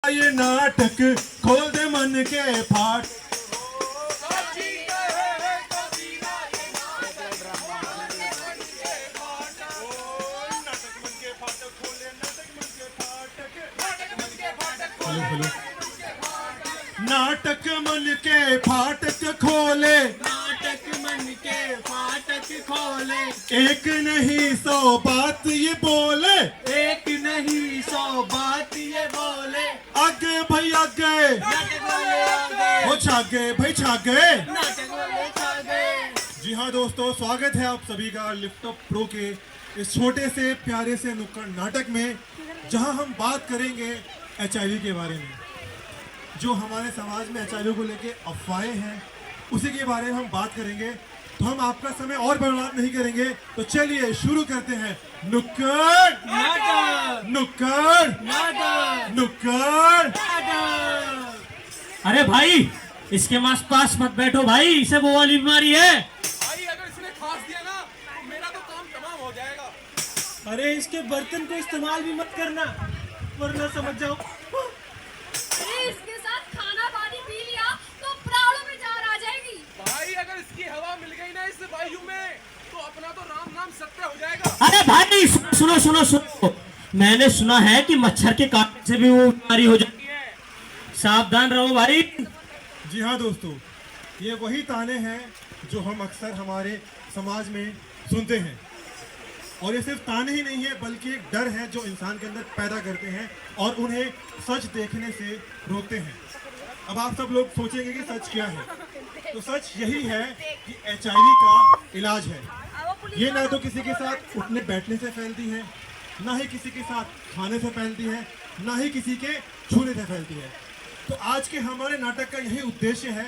ये नाटक खोल दे मन के फाट। नाटक मन के फाटक खोले, नाटक मन के फाटक खोले, एक नहीं 100 बात ये बोले, एक नहीं 100 बात ये बोले। आगे भाई आगे, नाटक वाले आगे, वो छागे भाई छागे। नाटक वाले छागे। जी हाँ दोस्तों, स्वागत है आप सभी का लिफ्ट अप प्रो के इस छोटे से प्यारे से नुक्कड़ नाटक में, जहां हम बात करेंगे HIV के बारे में। जो हमारे समाज में HIV को लेके अफवाहें हैं, उसी के बारे में हम बात करेंगे। तो हम आपका समय और बर्बाद नहीं करेंगे, तो चलिए शुरू करते हैं नुक्कड़ नाटक, नुक्कड़ नाटक, नुक्कड़। नाटक। अरे भाई, इसके पास मत बैठो भाई, इसे वो वाली बीमारी है। भाई अगर इसने खास दिया ना, तो मेरा तो काम तमाम हो जाएगा। अरे इसके बर्तन को इस्तेमाल भी मत करना, वरना समझ जाओ। अरे इसके साथ खाना पानी पी लिया तो प्राणों में जान आ जाएगी। भाई अगर इसकी हवा मिल गई ना इस वायु में, तो अपना तो राम नाम सत्य हो जाएगा। अरे भाई सुनो सुनो सुनो, मैंने सुना है कि मच्छर के काटने से भी वो बीमारी हो जाती है, सावधान रहो भाई। जी हाँ दोस्तों, ये वही ताने हैं जो हम अक्सर हमारे समाज में सुनते हैं। और ये सिर्फ ताने ही नहीं है, बल्कि एक डर है जो इंसान के अंदर पैदा करते हैं और उन्हें सच देखने से रोकते हैं। अब आप सब लोग सोचेंगे कि सच क्या है, तो सच यही है कि HIV का इलाज है। ये ना तो किसी के साथ उठने बैठने से फैलती है, ना ही किसी के साथ खाने से फैलती है, ना ही किसी के छूने से फैलती है। तो आज के हमारे नाटक का यही उद्देश्य है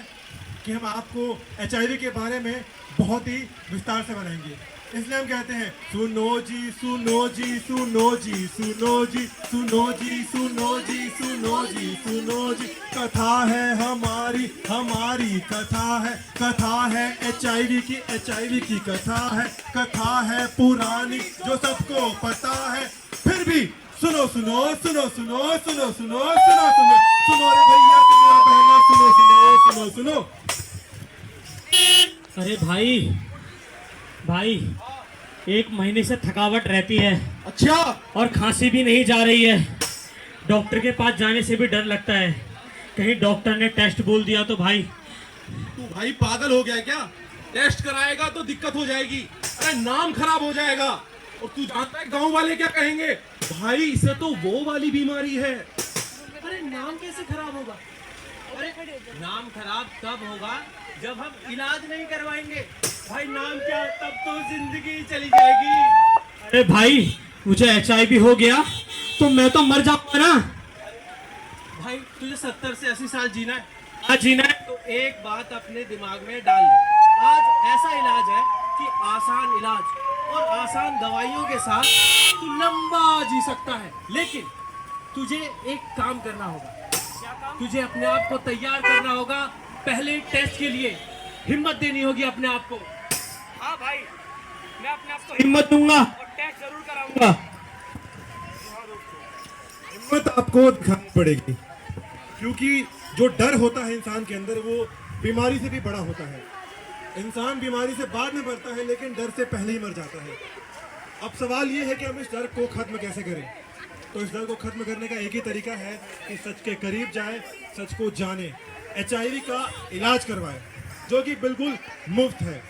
कि हम आपको HIV के बारे में बहुत ही विस्तार से बनाएंगे। इसलिए हम कहते हैं सुनो जी सुनो जी सुनो जी सुनो जी सुनो जी सुनो जी सुनो जी सुनो जी, कथा है हमारी हमारी कथा है HIV की कथा है पुरानी जो सबको पता है। फिर भी सुनो सुनो सुनो सुनो सुनो सुनो सुनो सुनो सुनो रे भैया, सुनो रे बहना, सुनो सुनो सुनो सुनो। अरे भाई, 1 महीने से थकावट रहती है। अच्छा, और खांसी भी नहीं जा रही है। डॉक्टर के पास जाने से भी डर लगता है, कहीं डॉक्टर ने टेस्ट बोल दिया तो भाई। तू भाई पागल हो गया क्या? टेस्ट कराएगा तो दिक्कत हो जाएगी, अरे नाम खराब हो जाएगा। और तू जानता है गांव वाले क्या कहेंगे? भाई इसे तो वो वाली बीमारी है। अरे नाम कैसे खराब होगा? अरे नाम खराब तब होगा जब हम इलाज नहीं करवाएंगे। भाई नाम क्या, तब तो जिंदगी चली जाएगी। अरे भाई, मुझे HIV हो गया तो मैं तो मर जाऊंगा ना। भाई तुझे 70 से 80 साल जीना है, आज जीना है तो एक बात अपने दिमाग में डाल ले। आज ऐसा इलाज है कि आसान इलाज और आसान दवाइयों के साथ तू लंबा जी सकता है। लेकिन तुझे एक काम करना होगा, तुझे अपने आप को तैयार करना होगा पहले टेस्ट के लिए। हिम्मत देनी होगी अपने आप को। हाँ भाई, मैं अपने आप को हिम्मत दूंगा और टेस्ट जरूर कराऊंगा। हिम्मत आपको दिखानी पड़ेगी, क्योंकि जो डर होता है इंसान के अंदर वो बीमारी से भी बड़ा होता है। इंसान बीमारी से बाद में मरता है, लेकिन डर से पहले ही मर जाता है। अब सवाल ये है कि हम इस डर को खत्म कैसे करें। तो इस डर को खत्म करने का एक ही तरीका है कि सच के करीब जाए, सच को जाने, HIV का इलाज करवाएं, जो कि बिल्कुल मुफ्त है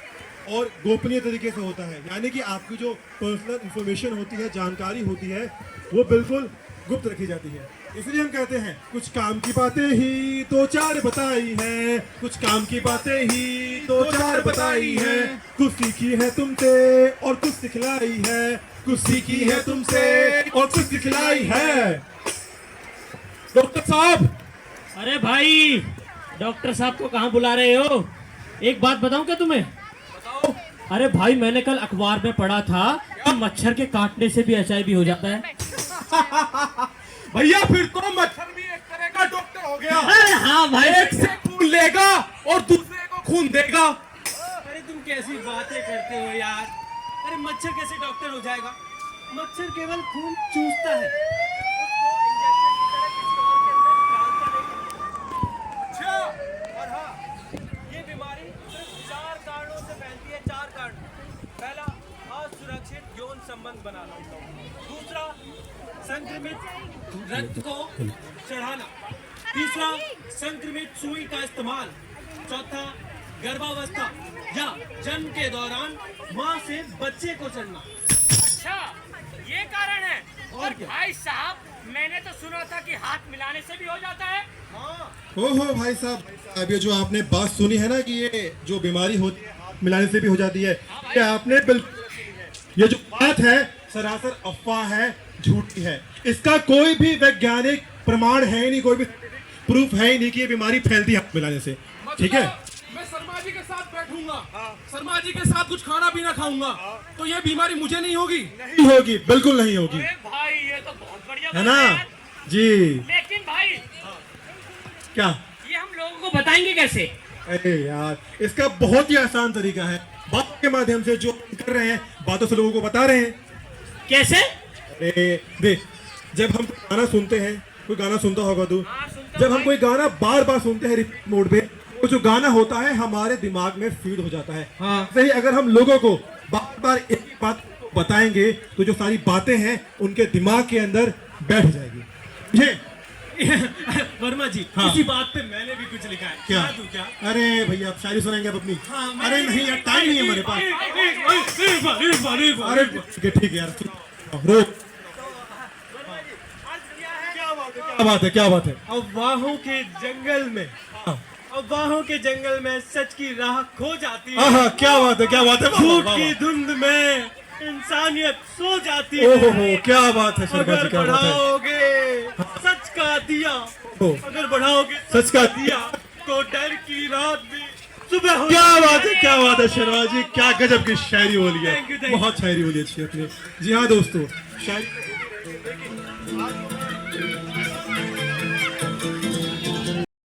और गोपनीय तरीके से होता है। यानी कि आपकी जो पर्सनल इंफॉर्मेशन होती है, जानकारी होती है, वो बिल्कुल गुप्त रखी जाती है। इसलिए हम कहते हैं कुछ काम की बातें ही 2-4 बताई है, कुछ काम की बातें ही 2-4 बताई है। कुछ सीखी है तुमसे और कुछ सिखलाई है, कुछ सीखी है तुमसे और कुछ सिखलाई है। डॉक्टर साहब। अरे भाई, डॉक्टर साहब को कहाँ बुला रहे हो? एक बात बताऊं क्या तुम्हें? बताओ। अरे भाई, मैंने कल अखबार में पढ़ा था कि मच्छर के काटने से भी HIV हो जाता है। भैया फिर तो मच्छर भी एक तरह का डॉक्टर हो गया। अरे हाँ भाई, एक से खून लेगा और दूसरे को खून देगा। अरे तुम कैसी बातें करते हो यार? अरे मच्छर कैसे डॉक्टर हो जाएगा? मच्छर केवल खून चूसता है। संक्रमित रक्त को चढ़ाना। तीसरा, संक्रमित सुई का इस्तेमाल। चौथा, गर्भावस्था या जन्म के दौरान मां से बच्चे को चढ़ना। अच्छा, ये कारण है। और क्या? भाई साहब, मैंने तो सुना था कि हाथ मिलाने से भी हो जाता है। हो भाई साहब, अब ये जो आपने बात सुनी है ना कि ये जो बीमारी होती है हाथ मिलाने से भी हो जाती है, ये आपने बिल्कुल, ये जो बात है सरासर अफवाह है, झूठी है। इसका कोई भी वैज्ञानिक प्रमाण है ही नहीं, कोई भी प्रूफ है ही नहीं कि ये बीमारी फैलती है हाथ मिलाने से। ठीक है, मैं शर्मा जी के साथ बैठूंगा, शर्मा जी के साथ कुछ खाना पीना खाऊंगा, तो ये बीमारी मुझे नहीं होगी। नहीं होगी, बिल्कुल नहीं होगी, अरे भाई, ये तो बहुत बढ़िया है बात ना यार। जी। लेकिन भाई, क्या? ये हम लोगों को बताएंगे कैसे? अरे यार, इसका बहुत ही आसान तरीका है, बात के माध्यम से जो हम कर रहे हैं, बातों से लोगों को बता रहे हैं। कैसे? अरे देख, जब हम गाना सुनते हैं, कोई गाना सुनता होगा तू, हाँ, सुनता जब हूँ हम कोई गाना बार बार सुनते हैं रिपीट मोड पे, तो जो गाना होता है हमारे दिमाग में फीड हो जाता है। हाँ। सही, अगर हम लोगों को बार बार एक ही बात बताएंगे तो जो सारी बातें हैं उनके दिमाग के अंदर बैठ जाएगी। ये वर्मा जी, हाँ। इसी बात पे मैंने भी कुछ लिखा है। क्या? दूं क्या? अरे भैया, आप शायरी सुनाएंगे आप अपनी? हाँ, अरे नहीं यार, टाइम नहीं है हमारे पास। अरे ठीक है यार, रोक। क्या बात है, क्या बात है? अफवाहों के जंगल में, अफवाहों के जंगल में सच की राह खो जाती है। हाँ, क्या बात है, क्या बात है? झूठ की धुंध में इंसानियत सो जाती है। ओहो, क्या बात है शर्मा जी, अगर क्या बात है? बढ़ाओगे सच का दिया, ओ, अगर बढ़ाओगे सच का दिया, तो डर की रात भी सुबह हो क्या जाती बात है, क्या बात है शर्मा जी, क्या गजब की शायरी बोली है। Thank you, thank you. बहुत शायरी बोली अच्छी अपनी। जी हाँ दोस्तों, शायरी